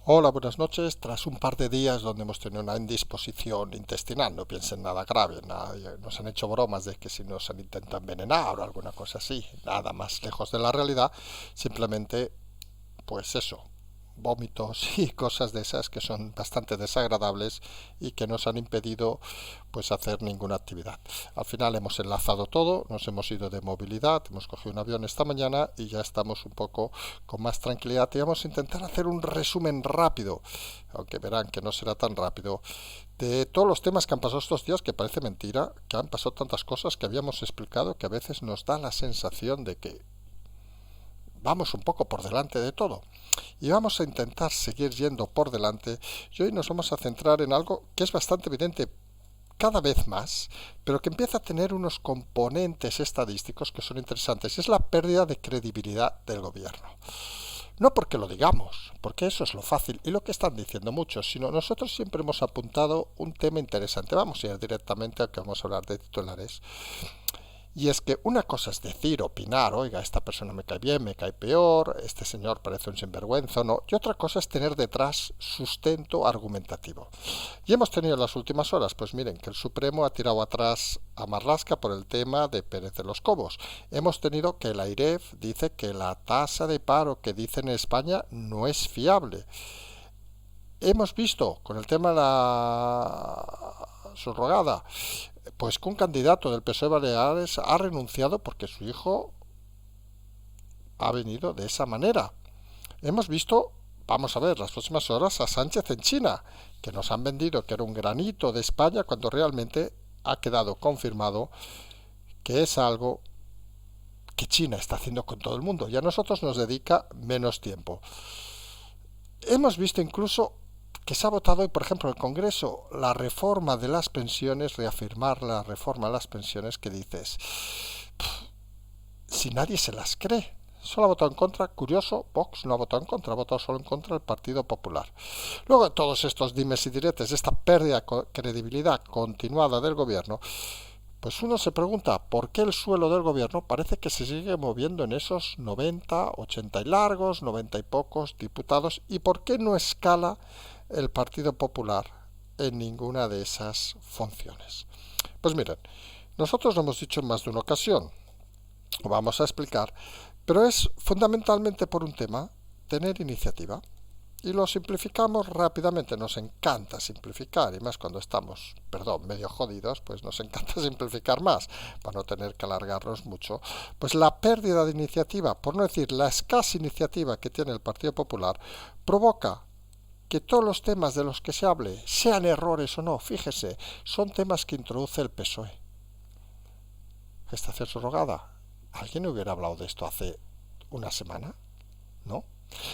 Hola, buenas noches. Tras un par de días donde hemos tenido una indisposición intestinal, no piensen nada grave, nos han hecho bromas de que si nos han intentado envenenar o alguna cosa así, nada más lejos de la realidad, simplemente, pues eso, vómitos y cosas de esas que son bastante desagradables y que nos han impedido pues hacer ninguna actividad. Al final hemos enlazado todo, nos hemos ido de movilidad, hemos cogido un avión esta mañana y ya estamos un poco con más tranquilidad y vamos a intentar hacer un resumen rápido, aunque verán que no será tan rápido, de todos los temas que han pasado estos días, que parece mentira, que han pasado tantas cosas que habíamos explicado que a veces nos da la sensación de que vamos un poco por delante de todo. Y vamos a intentar seguir yendo por delante y hoy nos vamos a centrar en algo que es bastante evidente cada vez más, pero que empieza a tener unos componentes estadísticos que son interesantes, y es la pérdida de credibilidad del gobierno. No porque lo digamos, porque eso es lo fácil y lo que están diciendo muchos, sino nosotros siempre hemos apuntado un tema interesante. Vamos a ir directamente a que vamos a hablar de titulares. Y es que una cosa es decir, opinar, oiga, esta persona me cae bien, me cae peor, este señor parece un sinvergüenza o no, y otra cosa es tener detrás sustento argumentativo. Y hemos tenido en las últimas horas, pues miren, que el Supremo ha tirado atrás a Marlaska por el tema de Pérez de los Cobos. Hemos tenido que el AIREF dice que la tasa de paro que dicen en España no es fiable. Hemos visto con el tema de la subrogada pues que un candidato del PSOE Baleares ha renunciado porque su hijo ha venido de esa manera. Hemos visto, vamos a ver, las próximas horas a Sánchez en China, que nos han vendido que era un granito de España cuando realmente ha quedado confirmado que es algo que China está haciendo con todo el mundo y a nosotros nos dedica menos tiempo. Hemos visto incluso que se ha votado hoy, por ejemplo, en el Congreso, la reforma de las pensiones, reafirmar la reforma de las pensiones que dices, si nadie se las cree. Solo ha votado en contra, curioso, Vox no ha votado en contra, ha votado solo en contra el Partido Popular. Luego de todos estos dimes y diretes, esta pérdida de credibilidad continuada del gobierno, pues uno se pregunta por qué el suelo del gobierno parece que se sigue moviendo en esos 90, 80 y largos, 90 y pocos diputados, y por qué no escala el Partido Popular en ninguna de esas funciones. Pues miren, nosotros lo hemos dicho en más de una ocasión, vamos a explicar, pero es fundamentalmente por un tema, tener iniciativa. Y lo simplificamos rápidamente, nos encanta simplificar, y más cuando estamos, perdón, medio jodidos, pues nos encanta simplificar más, para no tener que alargarnos mucho. Pues la pérdida de iniciativa, por no decir la escasa iniciativa que tiene el Partido Popular, provoca que todos los temas de los que se hable, sean errores o no, fíjese, son temas que introduce el PSOE. Gestación subrogada. ¿Alguien hubiera hablado de esto hace una semana? ¿No?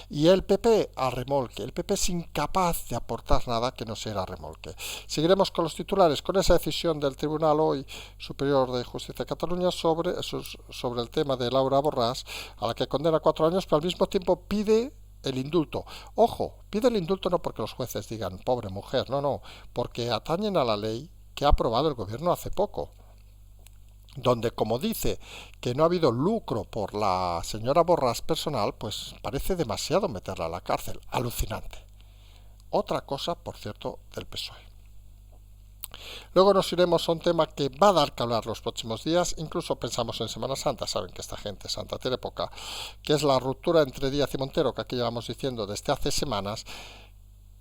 Y el PP a remolque. El PP es incapaz de aportar nada que no sea a remolque. Seguiremos con los titulares, con esa decisión del Tribunal hoy Superior de Justicia de Cataluña sobre el tema de Laura Borràs, a la que condena 4 años, pero al mismo tiempo pide el indulto. Ojo, pide el indulto no porque los jueces digan pobre mujer, no, no, porque atañen a la ley que ha aprobado el gobierno hace poco, donde como dice que no ha habido lucro por la señora Borràs personal, pues parece demasiado meterla a la cárcel. Alucinante. Otra cosa, por cierto, del PSOE. Luego nos iremos a un tema que va a dar que hablar los próximos días, incluso pensamos en Semana Santa, saben que esta gente santa tiene poca, que es la ruptura entre Díaz y Montero, que aquí llevamos diciendo desde hace semanas,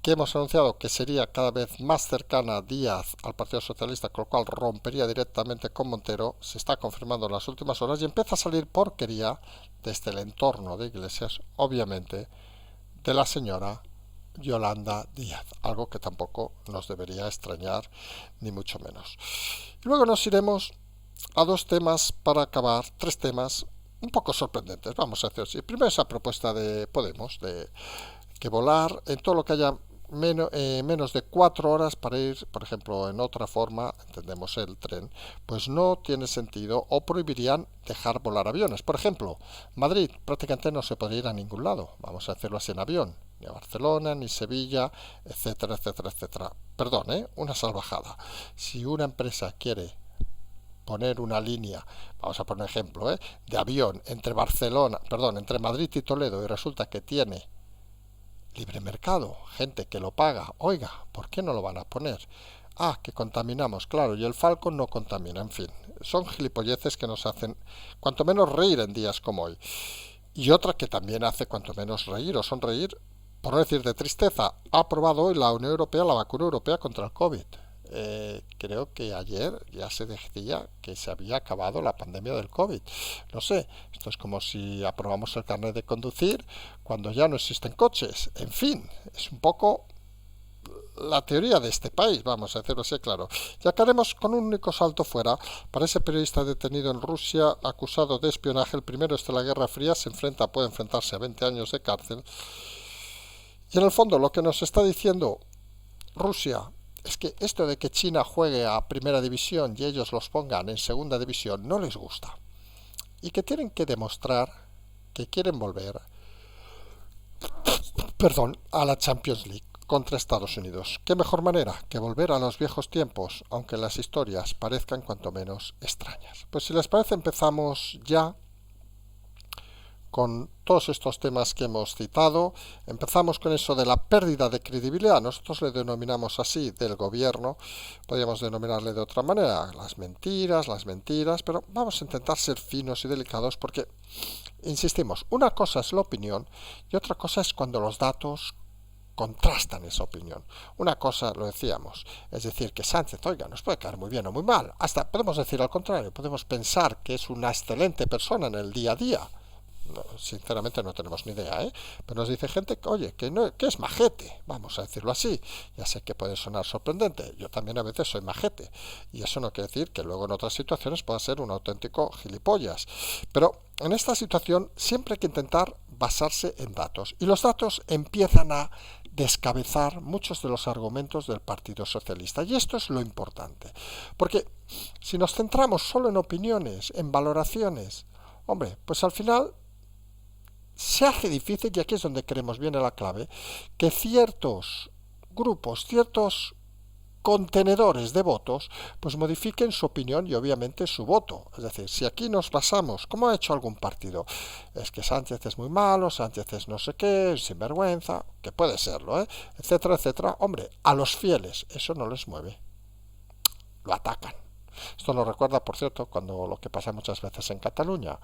que hemos anunciado que sería cada vez más cercana Díaz al Partido Socialista, con lo cual rompería directamente con Montero, se está confirmando en las últimas horas y empieza a salir porquería desde el entorno de Iglesias, obviamente, de la señora Yolanda Díaz, algo que tampoco nos debería extrañar, ni mucho menos. Y luego nos iremos a dos temas para acabar, tres temas un poco sorprendentes, vamos a decir así. Primero esa propuesta de Podemos, de que volar en todo lo que haya menos de 4 horas para ir, por ejemplo, en otra forma, entendemos el tren, pues no tiene sentido o prohibirían dejar volar aviones. Por ejemplo, Madrid prácticamente no se podría ir a ningún lado, vamos a hacerlo así en avión, ni a Barcelona, ni Sevilla, etcétera, etcétera, etcétera. Perdón, una salvajada. Si una empresa quiere poner una línea, vamos a poner ejemplo, de avión entre Barcelona, perdón, entre Madrid y Toledo y resulta que tiene libre mercado, gente que lo paga. Oiga, ¿por qué no lo van a poner? Ah, que contaminamos, claro, y el Falcon no contamina, en fin. Son gilipolleces que nos hacen cuanto menos reír en días como hoy. Y otra que también hace cuanto menos reír o sonreír, por no decir de tristeza, ha aprobado hoy la Unión Europea la vacuna europea contra el COVID. Creo que ayer ya se decía que se había acabado la pandemia del COVID. No sé, esto es como si aprobamos el carnet de conducir cuando ya no existen coches. En fin, es un poco la teoría de este país, vamos a decirlo así claro. Ya que haremos con un único salto fuera, para ese periodista detenido en Rusia, acusado de espionaje, el primero desde la Guerra Fría, puede enfrentarse a 20 años de cárcel. Y en el fondo lo que nos está diciendo Rusia es que esto de que China juegue a primera división y ellos los pongan en segunda división no les gusta. Y que tienen que demostrar que quieren volver, a la Champions League contra Estados Unidos. ¿Qué mejor manera que volver a los viejos tiempos, aunque las historias parezcan cuanto menos extrañas? Pues si les parece empezamos ya con todos estos temas que hemos citado. Empezamos con eso de la pérdida de credibilidad. Nosotros le denominamos así del gobierno. Podríamos denominarle de otra manera, las mentiras, pero vamos a intentar ser finos y delicados porque, insistimos, una cosa es la opinión y otra cosa es cuando los datos contrastan esa opinión. Una cosa, lo decíamos, es decir, que Sánchez, oiga, nos puede caer muy bien o muy mal. Hasta podemos decir al contrario, podemos pensar que es una excelente persona en el día a día. No, sinceramente no tenemos ni idea, pero nos dice gente que, oye, que es majete, vamos a decirlo así. Ya sé que puede sonar sorprendente, yo también a veces soy majete, y eso no quiere decir que luego en otras situaciones pueda ser un auténtico gilipollas, pero en esta situación siempre hay que intentar basarse en datos, y los datos empiezan a descabezar muchos de los argumentos del Partido Socialista, y esto es lo importante, porque si nos centramos solo en opiniones, en valoraciones, hombre, pues al final se hace difícil, y aquí es donde creemos viene la clave, que ciertos grupos, ciertos contenedores de votos, pues modifiquen su opinión y obviamente su voto. Es decir, si aquí nos basamos, como ha hecho algún partido, es que Sánchez es muy malo, Sánchez es no sé qué, sinvergüenza, que puede serlo, etcétera, etcétera, hombre, a los fieles eso no les mueve, lo atacan. Esto nos recuerda, por cierto, cuando lo que pasa muchas veces en Cataluña,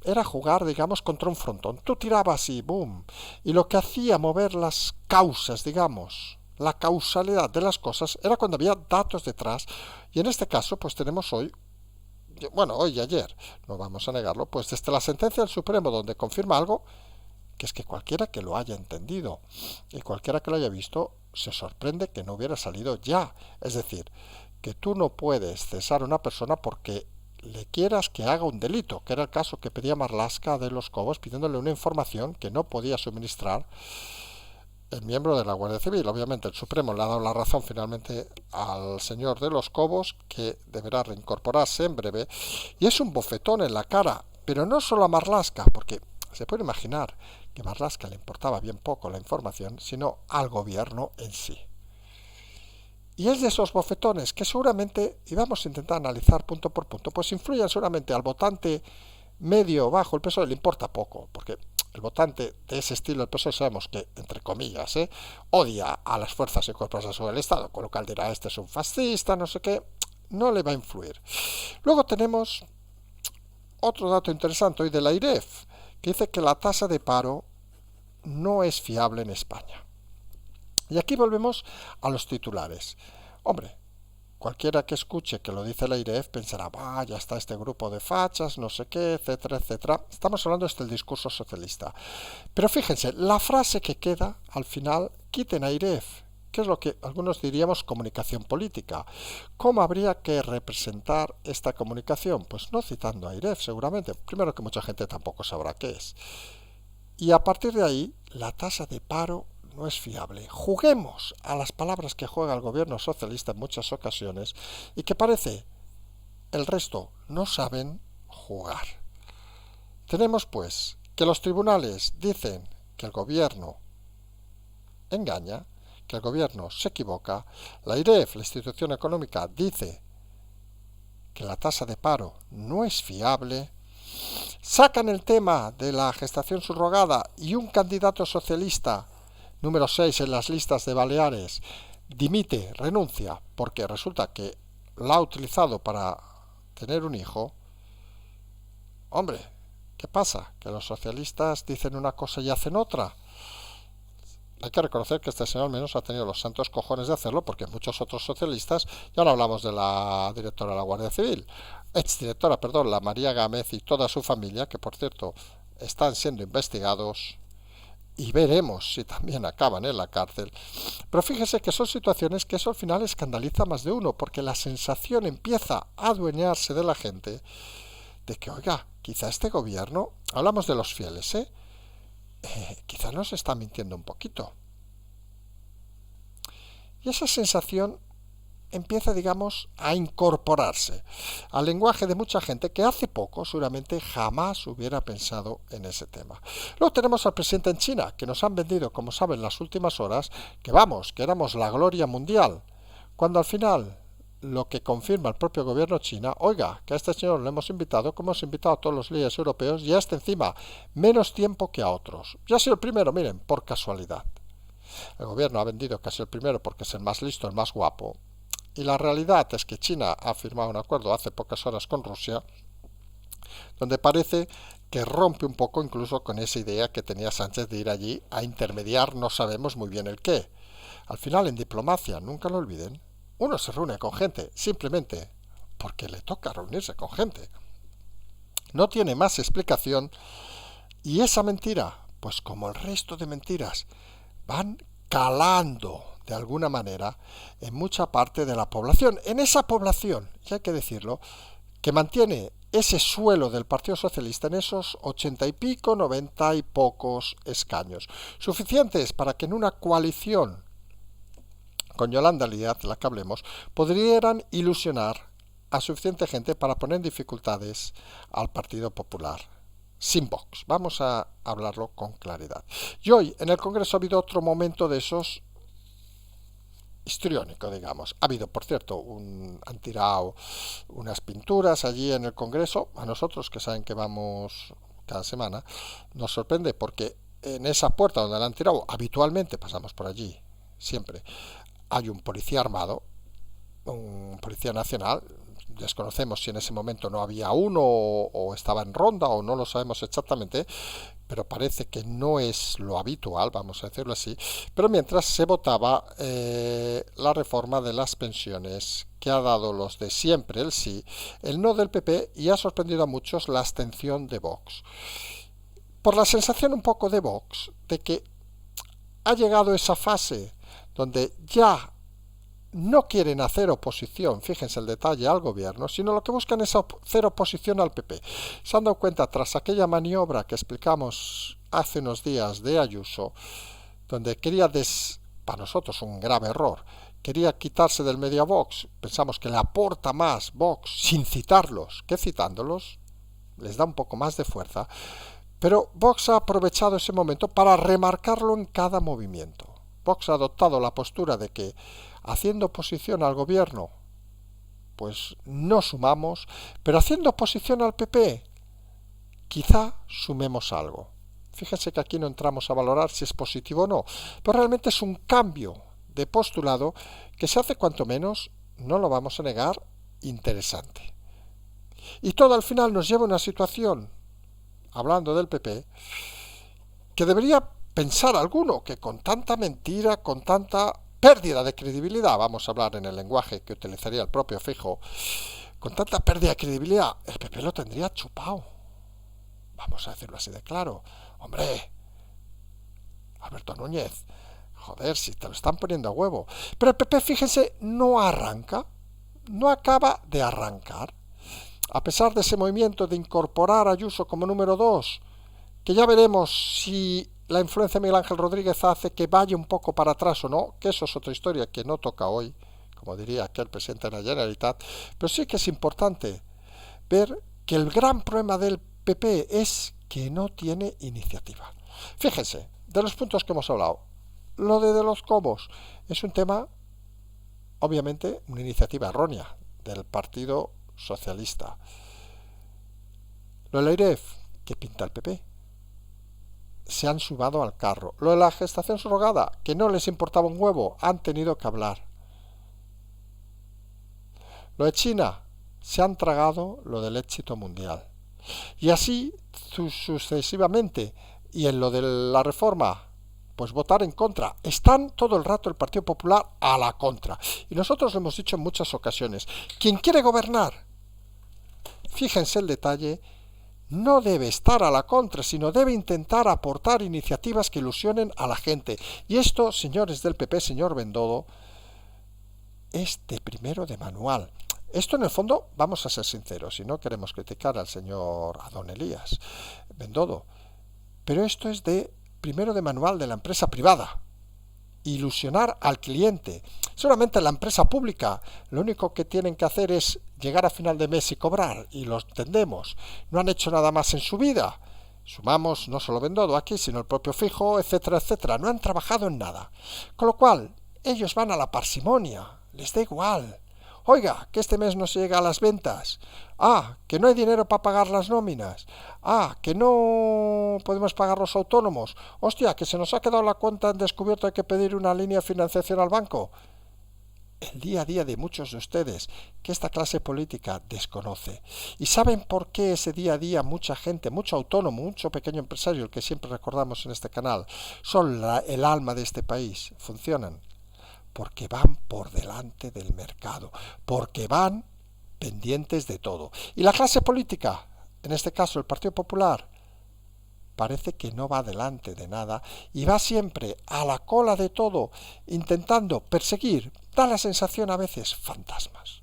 era jugar, digamos, contra un frontón. Tú tirabas y ¡boom! Y lo que hacía mover las causas, digamos, la causalidad de las cosas, era cuando había datos detrás. Y en este caso, pues tenemos hoy, bueno, hoy y ayer, no vamos a negarlo, pues desde la sentencia del Supremo, donde confirma algo, que es que cualquiera que lo haya entendido y cualquiera que lo haya visto, se sorprende que no hubiera salido ya. Es decir, que tú no puedes cesar a una persona porque le quieras que haga un delito, que era el caso que pedía Marlaska de Los Cobos, pidiéndole una información que no podía suministrar el miembro de la Guardia Civil. Obviamente el Supremo le ha dado la razón finalmente al señor de Los Cobos, que deberá reincorporarse en breve, y es un bofetón en la cara, pero no solo a Marlaska, porque se puede imaginar que a Marlaska le importaba bien poco la información, sino al gobierno en sí. Y es de esos bofetones que seguramente, y vamos a intentar analizar punto por punto, pues influyen seguramente al votante medio o bajo. El PSOE le importa poco, porque el votante de ese estilo, el PSOE, sabemos que, entre comillas, odia a las fuerzas y cuerpos de seguridad del Estado, con lo cual dirá, este es un fascista, no sé qué, no le va a influir. Luego tenemos otro dato interesante hoy de la IREF, que dice que la tasa de paro no es fiable en España. Y aquí volvemos a los titulares. Hombre, cualquiera que escuche que lo dice la IREF pensará, ya está este grupo de fachas, no sé qué, etcétera, etcétera. Estamos hablando del discurso socialista. Pero fíjense, la frase que queda al final, quiten a IREF, que es lo que algunos diríamos comunicación política. ¿Cómo habría que representar esta comunicación? Pues no citando a IREF, seguramente. Primero que mucha gente tampoco sabrá qué es. Y a partir de ahí, la tasa de paro no es fiable. Juguemos a las palabras que juega el gobierno socialista en muchas ocasiones y que parece el resto no saben jugar. Tenemos pues que los tribunales dicen que el gobierno engaña, que el gobierno se equivoca, la IREF, la institución económica, dice que la tasa de paro no es fiable, sacan el tema de la gestación subrogada y un candidato socialista número 6 en las listas de Baleares, dimite, renuncia, porque resulta que la ha utilizado para tener un hijo. Hombre, ¿qué pasa? ¿Que los socialistas dicen una cosa y hacen otra? Hay que reconocer que este señor al menos ha tenido los santos cojones de hacerlo, porque muchos otros socialistas, ya no hablamos de la directora de la Guardia Civil, exdirectora, perdón, la María Gámez y toda su familia, que por cierto están siendo investigados y veremos si también acaban en la cárcel. Pero fíjese que son situaciones que eso al final escandaliza a más de uno, porque la sensación empieza a adueñarse de la gente de que, oiga, quizá este gobierno, hablamos de los fieles, quizá nos está mintiendo un poquito. Y esa sensación empieza, digamos, a incorporarse al lenguaje de mucha gente que hace poco seguramente jamás hubiera pensado en ese tema. Luego tenemos al presidente en China, que nos han vendido, como saben, las últimas horas, que vamos, que éramos la gloria mundial, cuando al final lo que confirma el propio gobierno chino, oiga, que a este señor lo hemos invitado, como hemos invitado a todos los líderes europeos, y a este encima, menos tiempo que a otros. Ya ha sido el primero, miren, por casualidad. El gobierno ha vendido que ha sido el primero porque es el más listo, el más guapo. Y la realidad es que China ha firmado un acuerdo hace pocas horas con Rusia, donde parece que rompe un poco incluso con esa idea que tenía Sánchez de ir allí a intermediar, no sabemos muy bien el qué. Al final, en diplomacia, nunca lo olviden, uno se reúne con gente simplemente porque le toca reunirse con gente. No tiene más explicación, y esa mentira, pues como el resto de mentiras, van calando de alguna manera en mucha parte de la población. En esa población, y hay que decirlo, que mantiene ese suelo del Partido Socialista en esos 80 y pico, 90 y pocos escaños, suficientes para que en una coalición con Yolanda Díaz, de la que hablemos, podrían ilusionar a suficiente gente para poner en dificultades al Partido Popular. Sin Vox. Vamos a hablarlo con claridad. Y hoy en el Congreso ha habido otro momento de esos histriónico, digamos. Ha habido, por cierto, han tirado unas pinturas allí en el Congreso. A nosotros, que saben que vamos cada semana, nos sorprende porque en esa puerta donde la han tirado, habitualmente pasamos por allí, siempre, hay un policía armado, un policía nacional. Desconocemos si en ese momento no había uno o estaba en ronda o no lo sabemos exactamente, pero parece que no es lo habitual, vamos a decirlo así. Pero mientras se votaba la reforma de las pensiones, que ha dado los de siempre el sí, el no del PP, y ha sorprendido a muchos la abstención de Vox. Por la sensación un poco de Vox de que ha llegado esa fase donde ya no quieren hacer oposición, fíjense el detalle, al gobierno, sino lo que buscan es hacer oposición al PP. Se han dado cuenta, tras aquella maniobra que explicamos hace unos días de Ayuso, donde quería, para nosotros un grave error, quería quitarse del medio a Vox. Pensamos que le aporta más Vox sin citarlos que citándolos, les da un poco más de fuerza, pero Vox ha aprovechado ese momento para remarcarlo en cada movimiento. Vox ha adoptado la postura de que haciendo oposición al gobierno, pues no sumamos, pero haciendo oposición al PP, quizá sumemos algo. Fíjense que aquí no entramos a valorar si es positivo o no, pero realmente es un cambio de postulado que se hace cuanto menos, no lo vamos a negar, interesante. Y todo al final nos lleva a una situación, hablando del PP, que debería pensar alguno que con tanta mentira, con tanta pérdida de credibilidad, vamos a hablar en el lenguaje que utilizaría el propio Feijóo, con tanta pérdida de credibilidad, el PP lo tendría chupado. Vamos a decirlo así de claro. Hombre, Alberto Núñez, joder, si te lo están poniendo a huevo. Pero el PP, fíjense, no arranca, no acaba de arrancar. A pesar de ese movimiento de incorporar a Ayuso como número 2, que ya veremos si la influencia de Miguel Ángel Rodríguez hace que vaya un poco para atrás o no, que eso es otra historia que no toca hoy, como diría aquel presidente de la Generalitat, pero sí que es importante ver que el gran problema del PP es que no tiene iniciativa. Fíjense, de los puntos que hemos hablado, lo de los cobos es un tema, obviamente, una iniciativa errónea del Partido Socialista. Lo de la IREF, ¿qué pinta el PP? se han subado al carro. Lo de la gestación subrogada, que no les importaba un huevo, han tenido que hablar. Lo de China, se han tragado lo del éxito mundial. Y así sucesivamente. Y en lo de la reforma, pues votar en contra. Están todo el rato el Partido Popular a la contra. Y nosotros lo hemos dicho en muchas ocasiones. Quien quiere gobernar, fíjense el detalle, no debe estar a la contra, sino debe intentar aportar iniciativas que ilusionen a la gente. Y esto, señores del PP, señor Bendodo, es de primero de manual. Esto en el fondo, vamos a ser sinceros, y no queremos criticar al señor Adón Elías Bendodo, pero esto es de primero de manual de la empresa privada. Ilusionar al cliente. Solamente la empresa pública lo único que tienen que hacer es llegar a final de mes y cobrar, y lo entendemos. No han hecho nada más en su vida. Sumamos no solo Bendodo aquí, sino el propio Fijo, etcétera, etcétera. No han trabajado en nada. Con lo cual, ellos van a la parsimonia. Les da igual. Oiga, que este mes no se llega a las ventas. Ah, que no hay dinero para pagar las nóminas. Ah, que no podemos pagar los autónomos. Hostia, que se nos ha quedado la cuenta en descubierto, hay que pedir una línea de financiación al banco. El día a día de muchos de ustedes, que esta clase política desconoce. ¿Y saben por qué ese día a día mucha gente, mucho autónomo, mucho pequeño empresario, el que siempre recordamos en este canal, son el alma de este país? Funcionan porque van por delante del mercado, porque van pendientes de todo. Y la clase política, en este caso el Partido Popular, parece que no va delante de nada y va siempre a la cola de todo, intentando perseguir, da la sensación a veces, fantasmas.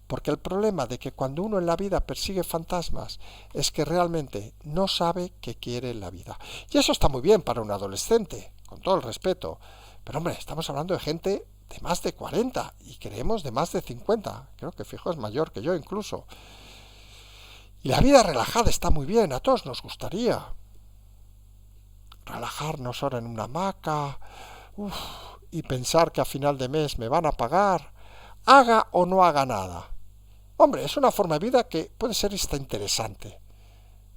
Porque el problema de que cuando uno en la vida persigue fantasmas es que realmente no sabe qué quiere en la vida. Y eso está muy bien para un adolescente, con todo el respeto. Pero hombre, estamos hablando de gente de más de 40 y creemos de más de 50. Creo que Fijo es mayor que yo incluso. Y la vida relajada está muy bien, a todos nos gustaría. Relajarnos ahora en una hamaca, y pensar que a final de mes me van a pagar, haga o no haga nada. Hombre, es una forma de vida que puede ser hasta interesante.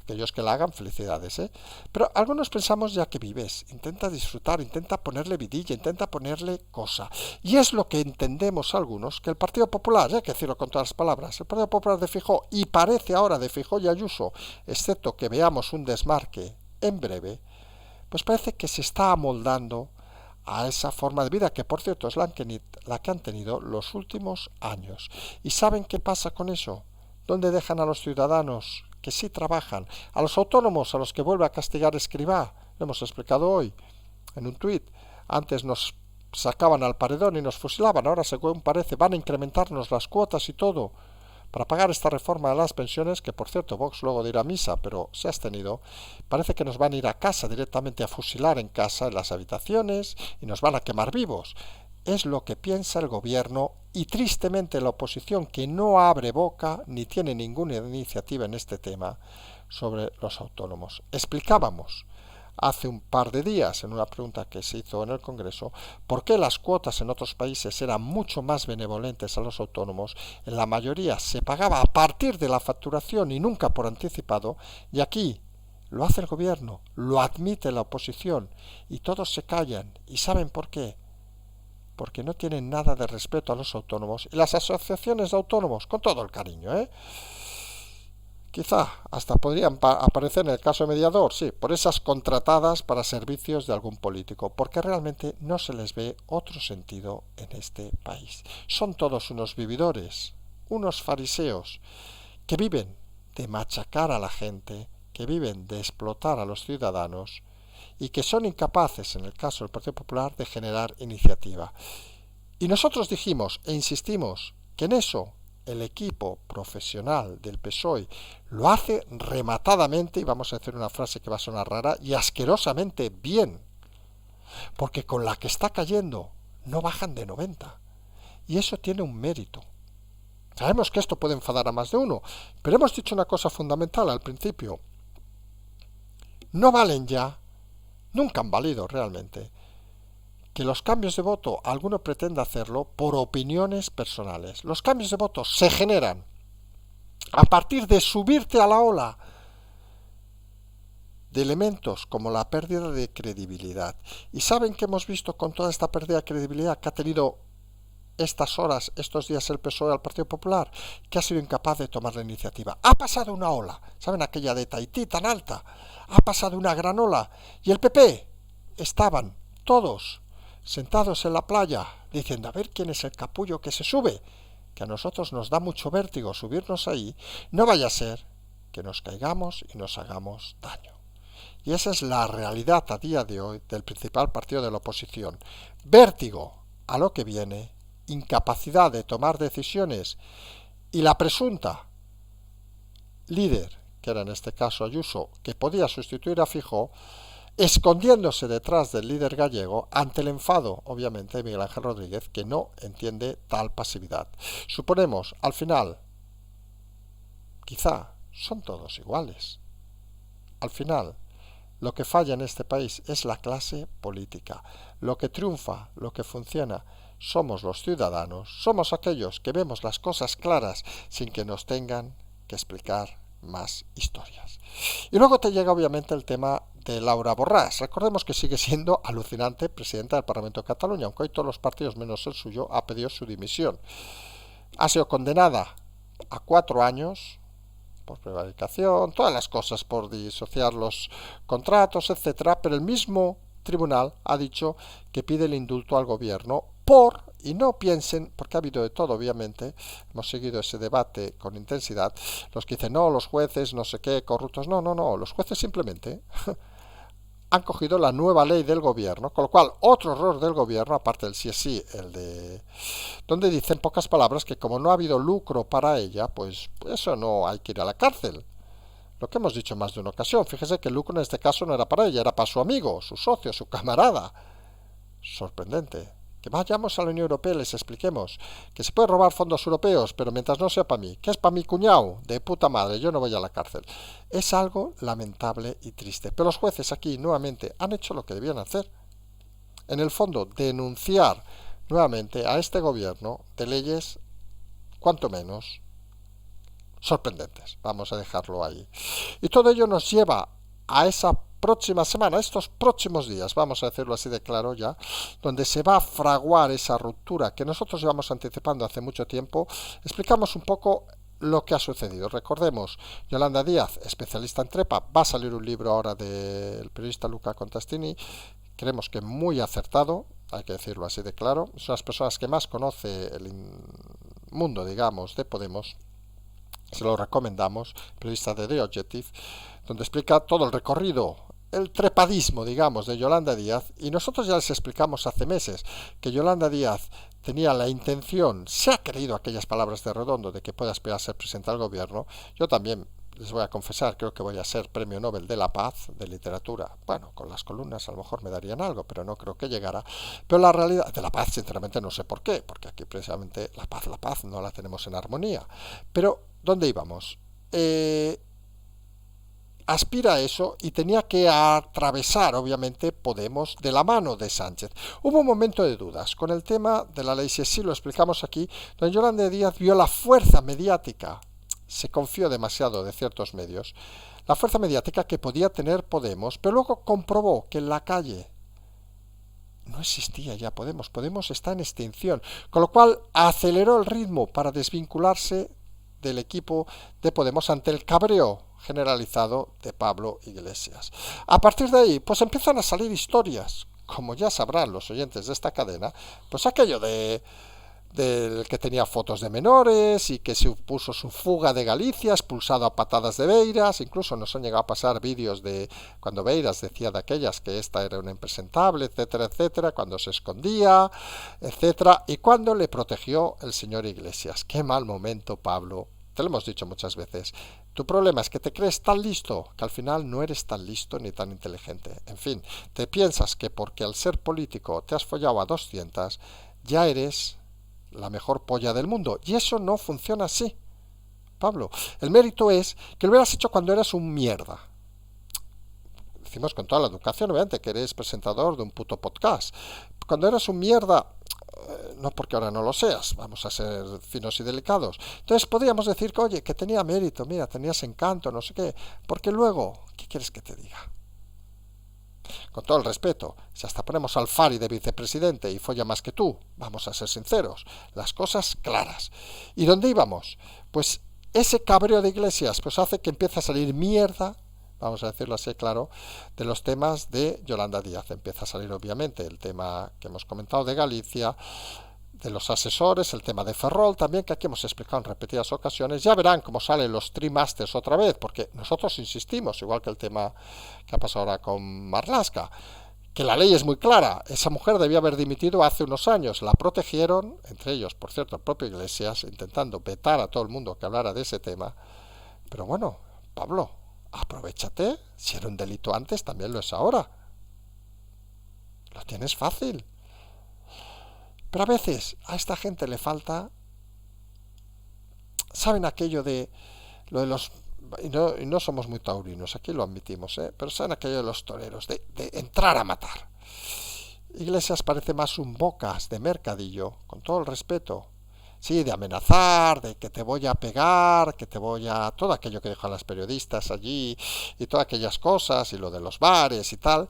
Aquellos que la hagan, felicidades, ¿eh? Pero algunos pensamos ya que vives, intenta disfrutar, intenta ponerle vidilla, intenta ponerle cosa. Y es lo que entendemos algunos, que el Partido Popular, ya hay que decirlo con todas las palabras, el Partido Popular de Feijóo, y parece ahora de Feijóo y Ayuso, excepto que veamos un desmarque en breve, pues parece que se está amoldando a esa forma de vida, que por cierto es la que han tenido los últimos años. ¿Y saben qué pasa con eso? ¿Dónde dejan a los ciudadanos que sí trabajan? A los autónomos, a los que vuelve a castigar Escrivá, lo hemos explicado hoy en un tuit. Antes nos sacaban al paredón y nos fusilaban, ahora según parece van a incrementarnos las cuotas y todo para pagar esta reforma de las pensiones, que por cierto Vox luego dirá misa, pero se ha abstenido. Parece que nos van a ir a casa directamente, a fusilar en casa, en las habitaciones, y nos van a quemar vivos. Es lo que piensa el gobierno y tristemente la oposición, que no abre boca ni tiene ninguna iniciativa en este tema sobre los autónomos. Explicábamos hace un par de días en una pregunta que se hizo en el Congreso por qué las cuotas en otros países eran mucho más benevolentes a los autónomos. En la mayoría se pagaba a partir de la facturación y nunca por anticipado, y aquí lo hace el gobierno, lo admite la oposición y todos se callan. ¿Y saben por qué? Porque no tienen nada de respeto a los autónomos y las asociaciones de autónomos, con todo el cariño, quizá hasta podrían aparecer en el caso de mediador, sí, por esas contratadas para servicios de algún político, porque realmente no se les ve otro sentido en este país. Son todos unos vividores, unos fariseos, que viven de machacar a la gente, que viven de explotar a los ciudadanos y que son incapaces, en el caso del Partido Popular, de generar iniciativa. Y nosotros dijimos e insistimos que en eso el equipo profesional del PSOE lo hace rematadamente, y vamos a decir una frase que va a sonar rara, y asquerosamente bien, porque con la que está cayendo no bajan de 90, y eso tiene un mérito. Sabemos que esto puede enfadar a más de uno, pero hemos dicho una cosa fundamental al principio: no valen ya, nunca han valido realmente, que los cambios de voto, alguno pretende hacerlo por opiniones personales. Los cambios de voto se generan a partir de subirte a la ola de elementos como la pérdida de credibilidad. ¿Y saben qué hemos visto con toda esta pérdida de credibilidad que ha tenido estas horas, estos días el PSOE al Partido Popular? Que ha sido incapaz de tomar la iniciativa. Ha pasado una ola, ¿saben aquella de Tahití tan alta? Ha pasado una gran ola y el PP estaban todos sentados en la playa diciendo a ver quién es el capullo que se sube, que a nosotros nos da mucho vértigo subirnos ahí, no vaya a ser que nos caigamos y nos hagamos daño. Y esa es la realidad a día de hoy del principal partido de la oposición. Vértigo a lo que viene, incapacidad de tomar decisiones y la presunta líder, que era en este caso Ayuso, que podía sustituir a Feijóo, escondiéndose detrás del líder gallego ante el enfado, obviamente, de Miguel Ángel Rodríguez, que no entiende tal pasividad. Suponemos, al final, quizá son todos iguales. Al final, lo que falla en este país es la clase política. Lo que triunfa, lo que funciona, somos los ciudadanos, somos aquellos que vemos las cosas claras sin que nos tengan que explicar más historias. Y luego te llega obviamente el tema de Laura Borràs. Recordemos que sigue siendo alucinante presidenta del Parlamento de Cataluña, aunque hoy todos los partidos menos el suyo ha pedido su dimisión. Ha sido condenada a 4 años por prevaricación, todas las cosas, por disociar los contratos, etcétera, pero el mismo tribunal ha dicho que pide el indulto al gobierno y no piensen, porque ha habido de todo, obviamente, hemos seguido ese debate con intensidad, los que dicen, no, los jueces, no sé qué, corruptos, no, los jueces simplemente han cogido la nueva ley del gobierno, con lo cual otro error del gobierno, aparte del sí es sí, el de donde dicen pocas palabras que como no ha habido lucro para ella, pues eso no hay que ir a la cárcel. Lo que hemos dicho en más de una ocasión, fíjese que el lucro en este caso no era para ella, era para su amigo, su socio, su camarada. Sorprendente. Que vayamos a la Unión Europea y les expliquemos que se puede robar fondos europeos, pero mientras no sea para mí, que es para mi cuñado, de puta madre, yo no voy a la cárcel. Es algo lamentable y triste. Pero los jueces aquí, nuevamente, han hecho lo que debían hacer. En el fondo, denunciar nuevamente a este gobierno de leyes, cuanto menos, sorprendentes. Vamos a dejarlo ahí. Y todo ello nos lleva a esa próxima semana, estos próximos días, vamos a decirlo así de claro ya, donde se va a fraguar esa ruptura que nosotros llevamos anticipando hace mucho tiempo. Explicamos un poco lo que ha sucedido. Recordemos, Yolanda Díaz, especialista en trepa, va a salir un libro ahora del periodista Luca Contastini, creemos que muy acertado, hay que decirlo así de claro, son las personas que más conoce el mundo, digamos, de Podemos. Se lo recomendamos, periodista de The Objective, donde explica todo el recorrido, el trepadismo, digamos, de Yolanda Díaz, y nosotros ya les explicamos hace meses que Yolanda Díaz tenía la intención, se ha creído aquellas palabras de Redondo de que pueda aspirar a ser presidenta del gobierno. Yo también les voy a confesar, creo que voy a ser premio Nobel de la Paz, de literatura. Bueno, con las columnas a lo mejor me darían algo, pero no creo que llegara. Pero la realidad de la paz, sinceramente, no sé por qué, porque aquí precisamente la paz no la tenemos en armonía. Pero, ¿dónde íbamos? Aspira a eso y tenía que atravesar, obviamente, Podemos de la mano de Sánchez. Hubo un momento de dudas con el tema de la ley, si sí lo explicamos aquí, donde Yolanda Díaz vio la fuerza mediática, se confió demasiado de ciertos medios, la fuerza mediática que podía tener Podemos, pero luego comprobó que en la calle no existía ya Podemos, Podemos está en extinción, con lo cual aceleró el ritmo para desvincularse del equipo de Podemos ante el cabreo generalizado de Pablo Iglesias. A partir de ahí, pues empiezan a salir historias, como ya sabrán los oyentes de esta cadena, pues aquello del que tenía fotos de menores y que supuso su fuga de Galicia, expulsado a patadas de Beiras, incluso nos han llegado a pasar vídeos de cuando Beiras decía de aquellas que esta era una impresentable, etcétera, etcétera, cuando se escondía, etcétera, y cuando le protegió el señor Iglesias. Qué mal momento, Pablo. Te lo hemos dicho muchas veces. Tu problema es que te crees tan listo que al final no eres tan listo ni tan inteligente. En fin, te piensas que porque al ser político te has follado a 200, ya eres la mejor polla del mundo. Y eso no funciona así, Pablo. El mérito es que lo hubieras hecho cuando eras un mierda. Decimos con toda la educación, obviamente, que eres presentador de un puto podcast. Cuando eras un mierda, no porque ahora no lo seas, vamos a ser finos y delicados. Entonces podríamos decir que, oye, que tenía mérito, mira, tenías encanto, no sé qué, porque luego, ¿qué quieres que te diga? Con todo el respeto, si hasta ponemos al Fari de vicepresidente y folla más que tú, vamos a ser sinceros, las cosas claras. ¿Y dónde íbamos? Pues ese cabreo de Iglesias pues hace que empiece a salir mierda, vamos a decirlo así claro, de los temas de Yolanda Díaz. Empieza a salir obviamente el tema que hemos comentado de Galicia, de los asesores, el tema de Ferrol también, que aquí hemos explicado en repetidas ocasiones. Ya verán cómo salen los trimasters otra vez, porque nosotros insistimos, igual que el tema que ha pasado ahora con Marlaska, que la ley es muy clara. Esa mujer debía haber dimitido hace unos años. La protegieron, entre ellos, por cierto, el propio Iglesias, intentando vetar a todo el mundo que hablara de ese tema. Pero bueno, Pablo, aprovéchate. Si era un delito antes, también lo es ahora. Lo tienes fácil. Pero a veces a esta gente le falta, ¿saben aquello de lo de los... Y no somos muy taurinos, aquí lo admitimos, pero saben aquello de los toreros, de entrar a matar. Iglesias parece más un bocas de mercadillo, con todo el respeto. Sí, de amenazar, de que te voy a pegar, que te voy a... todo aquello que dejan las periodistas allí, y todas aquellas cosas, y lo de los bares y tal,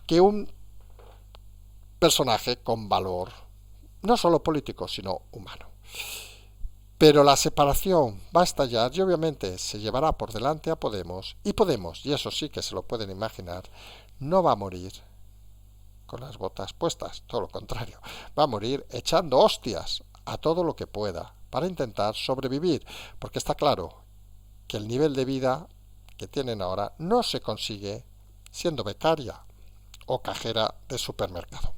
que un personaje con valor, no solo político, sino humano. Pero la separación va a estallar y obviamente se llevará por delante a Podemos, y eso sí que se lo pueden imaginar, no va a morir con las botas puestas, todo lo contrario, va a morir echando hostias a todo lo que pueda para intentar sobrevivir, porque está claro que el nivel de vida que tienen ahora no se consigue siendo becaria o cajera de supermercado.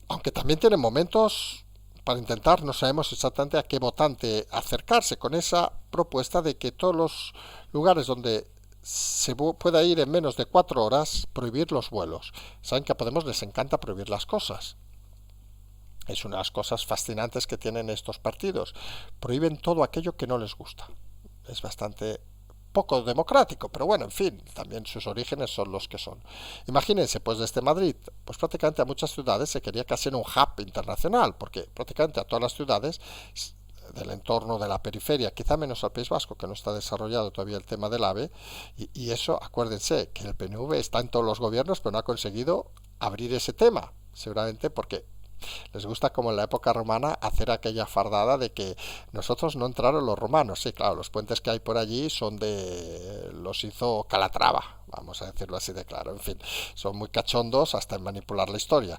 Aunque también tienen momentos para intentar, no sabemos exactamente a qué votante acercarse con esa propuesta de que todos los lugares donde se pueda ir en menos de 4 horas, prohibir los vuelos. Saben que a Podemos les encanta prohibir las cosas. Es una de las cosas fascinantes que tienen estos partidos. Prohíben todo aquello que no les gusta. Es bastante poco democrático, pero bueno, en fin, también sus orígenes son los que son. Imagínense, pues desde Madrid, pues prácticamente a muchas ciudades se quería que hacer un hub internacional, porque prácticamente a todas las ciudades del entorno de la periferia, quizá menos al País Vasco, que no está desarrollado todavía el tema del AVE, y eso, acuérdense, que el PNV está en todos los gobiernos, pero no ha conseguido abrir ese tema, seguramente porque les gusta, como en la época romana, hacer aquella fardada de que nosotros no entraron los romanos. Sí, claro, los puentes que hay por allí son los hizo Calatrava, vamos a decirlo así de claro. En fin, son muy cachondos hasta en manipular la historia.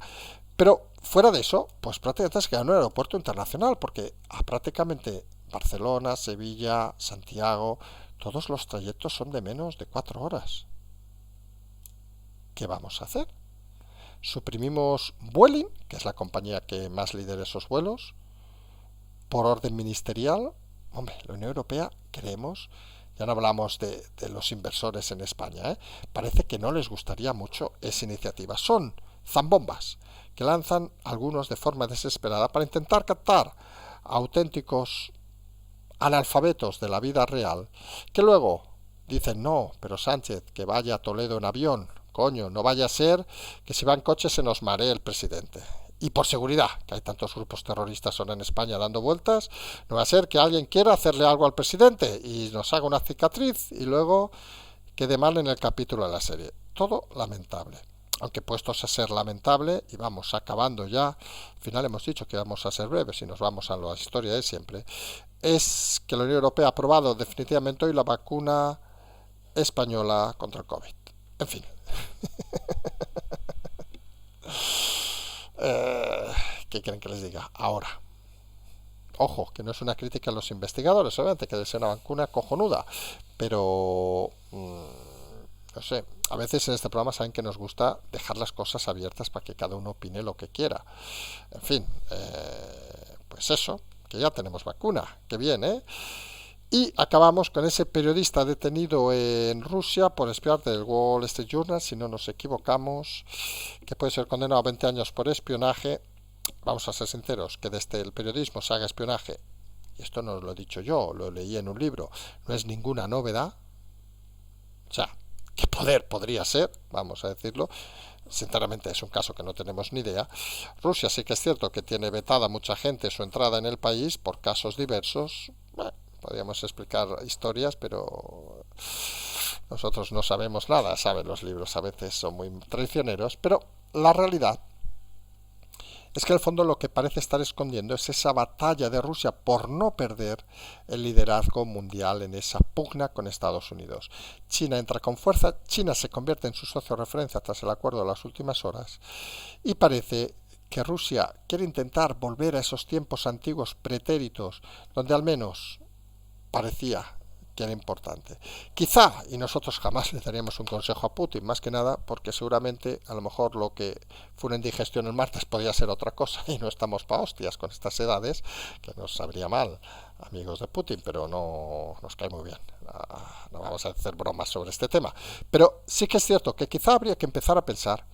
Pero fuera de eso, pues prácticamente se queda en un aeropuerto internacional, porque a prácticamente Barcelona, Sevilla, Santiago, todos los trayectos son de menos de 4 horas. ¿Qué vamos a hacer? Suprimimos Vueling, que es la compañía que más lidera esos vuelos, por orden ministerial. Hombre, la Unión Europea, creemos, ya no hablamos de los inversores en España, parece que no les gustaría mucho esa iniciativa. Son zambombas que lanzan algunos de forma desesperada para intentar captar auténticos analfabetos de la vida real, que luego dicen: no, pero Sánchez, que vaya a Toledo en avión. Coño, no vaya a ser que si va en coche se nos maree el presidente. Y por seguridad, que hay tantos grupos terroristas ahora en España dando vueltas, no va a ser que alguien quiera hacerle algo al presidente y nos haga una cicatriz y luego quede mal en el capítulo de la serie. Todo lamentable. Aunque puestos a ser lamentable, y vamos acabando ya, al final hemos dicho que vamos a ser breves y nos vamos a la historia de siempre, es que la Unión Europea ha aprobado definitivamente hoy la vacuna española contra el COVID. En fin. ¿Qué quieren que les diga? Ahora, ojo, que no es una crítica a los investigadores, obviamente, que debe ser una vacuna cojonuda, pero no sé, a veces en este programa saben que nos gusta dejar las cosas abiertas para que cada uno opine lo que quiera. En fin, pues eso, que ya tenemos vacuna, que bien, ¿eh? Y acabamos con ese periodista detenido en Rusia por espiar del Wall Street Journal, si no nos equivocamos, que puede ser condenado a 20 años por espionaje. Vamos a ser sinceros, que desde el periodismo se haga espionaje, y esto no lo he dicho yo, lo leí en un libro, no es ninguna novedad. O sea, ¿qué poder podría ser? Vamos a decirlo. Sinceramente es un caso que no tenemos ni idea. Rusia sí que es cierto que tiene vetada mucha gente su entrada en el país por casos diversos. Bueno, podríamos explicar historias, pero Nosotros no sabemos nada, saben, los libros a veces son muy traicioneros, pero la realidad es que en el fondo lo que parece estar escondiendo es esa batalla de Rusia por no perder el liderazgo mundial en esa pugna con Estados Unidos. China entra con fuerza, China se convierte en su socio de referencia tras el acuerdo de las últimas horas y parece que Rusia quiere intentar volver a esos tiempos antiguos pretéritos donde al menos parecía que era importante. Quizá, y nosotros jamás le daríamos un consejo a Putin, más que nada porque seguramente a lo mejor lo que fue una indigestión el martes podía ser otra cosa y no estamos pa' hostias con estas edades, que nos sabría mal, amigos de Putin, pero no nos cae muy bien. No vamos a hacer bromas sobre este tema. Pero sí que es cierto que quizá habría que empezar a pensar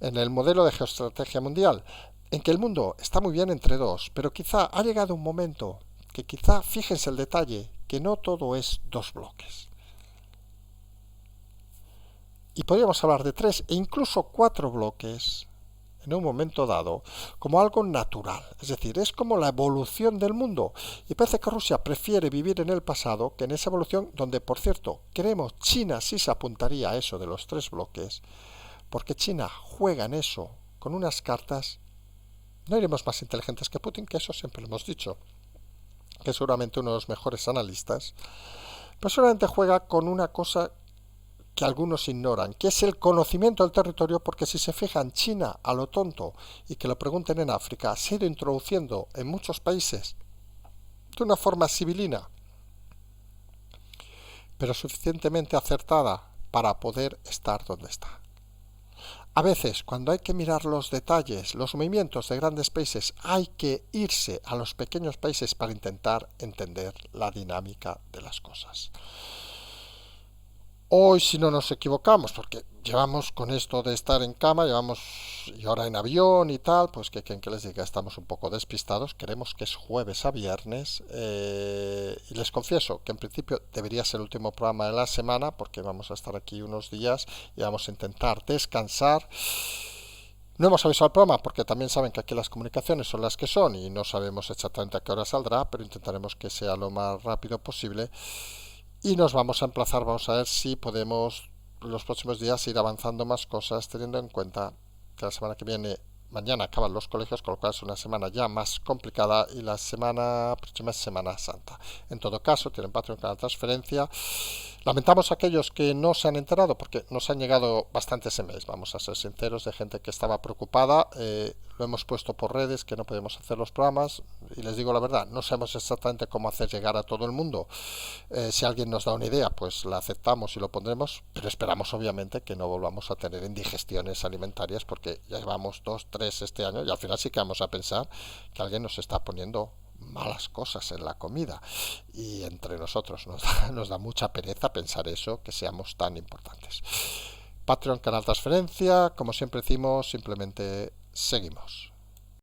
en el modelo de geoestrategia mundial, en que el mundo está muy bien entre dos, pero quizá ha llegado un momento que quizá, fíjense el detalle, que no todo es dos bloques. Y podríamos hablar de tres e incluso cuatro bloques en un momento dado como algo natural. Es decir, es como la evolución del mundo. Y parece que Rusia prefiere vivir en el pasado que en esa evolución donde, por cierto, creemos China sí se apuntaría a eso de los tres bloques, porque China juega en eso con unas cartas. No iremos más inteligentes que Putin, que eso siempre lo hemos dicho, que es seguramente uno de los mejores analistas, pero seguramente juega con una cosa que algunos ignoran, que es el conocimiento del territorio, porque si se fijan, China, a lo tonto, y que lo pregunten en África, se ha ido introduciendo en muchos países de una forma civilina, pero suficientemente acertada para poder estar donde está. A veces, cuando hay que mirar los detalles, los movimientos de grandes países, hay que irse a los pequeños países para intentar entender la dinámica de las cosas. Hoy, si no nos equivocamos, porque llevamos con esto de estar en cama, llevamos y ahora en avión y tal, pues que les diga, estamos un poco despistados. Queremos que es jueves a viernes y les confieso que en principio debería ser el último programa de la semana porque vamos a estar aquí unos días y vamos a intentar descansar. No hemos avisado al programa porque también saben que aquí las comunicaciones son las que son y no sabemos exactamente a qué hora saldrá, pero intentaremos que sea lo más rápido posible. Y nos vamos a emplazar, vamos a ver si podemos los próximos días ir avanzando más cosas, teniendo en cuenta que la semana que viene, mañana acaban los colegios, con lo cual es una semana ya más complicada y la semana próxima es Semana Santa. En todo caso, tienen Patreon, canal transferencia. Lamentamos a aquellos que no se han enterado porque nos han llegado bastantes emails, vamos a ser sinceros, de gente que estaba preocupada. Lo hemos puesto por redes que no podemos hacer los programas y les digo la verdad, no sabemos exactamente cómo hacer llegar a todo el mundo. Si alguien nos da una idea, pues la aceptamos y lo pondremos, pero esperamos obviamente que no volvamos a tener indigestiones alimentarias porque ya llevamos 2, 3 este año y al final sí que vamos a pensar que alguien nos está poniendo malas cosas en la comida y entre nosotros nos da mucha pereza pensar eso, que seamos tan importantes. Patreon, canal transferencia, como siempre decimos, simplemente seguimos.